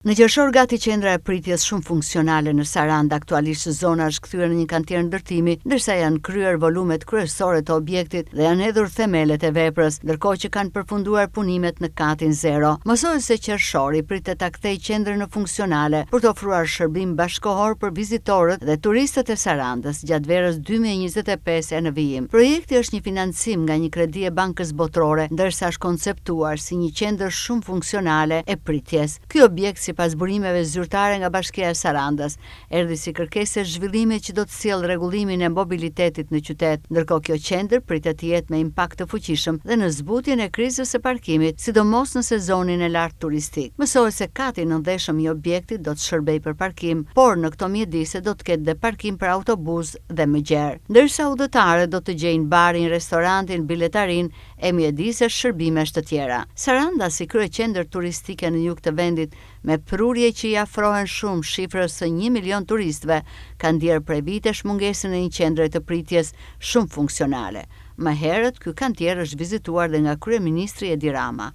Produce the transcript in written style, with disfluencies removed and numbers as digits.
Në qershor gati qendra e pritjes shumë funksionale në Sarandë, aktualisht zona është kthyer në një kantier ndërtimi, ndërsa janë kryer volumet kryesore të objektit dhe janë hedhur themelet e veprës, ndërkohë që kanë përfunduar punimet në katin 0. Mësohesi qershori pritet ta kthejë qendrën në funksionale për të ofruar shërbim bashkëkohor për vizitorët dhe turistët e Sarandës gjatë verës 2025 në vijim. Projekti është një financim nga një kredi e Bankës Botërore, ndërsa është konceptuar si një qendër shumë funksionale e pritjes. Ky objekt sipas burimeve zyrtare nga Bashkia e Sarandës, erdhi si kërkesë e zhvillimit që do të sjellë rregullimin e mobilitetit në qytet, ndërkohë kjo qendër pritet të jetë me impakt të fuqishëm dhe në zbutjen e krizës së parkimit, sidomos në sezonin e lartë turistik. Mësohet se kati nëndeshëm i objektit do të shërbejë për parkim, por në këto mjedise do të ketë dhe parkim për autobus dhe më gjerë, ndërsa udhëtarët do të gjejnë barin, restorantin, biletarin e mjedise shërbimesh të tjera. Saranda si kryeqendër turistike në jug të vendit, me prurje që i afrohen shumë shifrës së 1 milion turistëve, ka ndjerë prej vitesh mungesën e një qendre të pritjes shumë funksionale. Më herët, ky kantier është vizituar dhe nga kryeministri Edi Rama.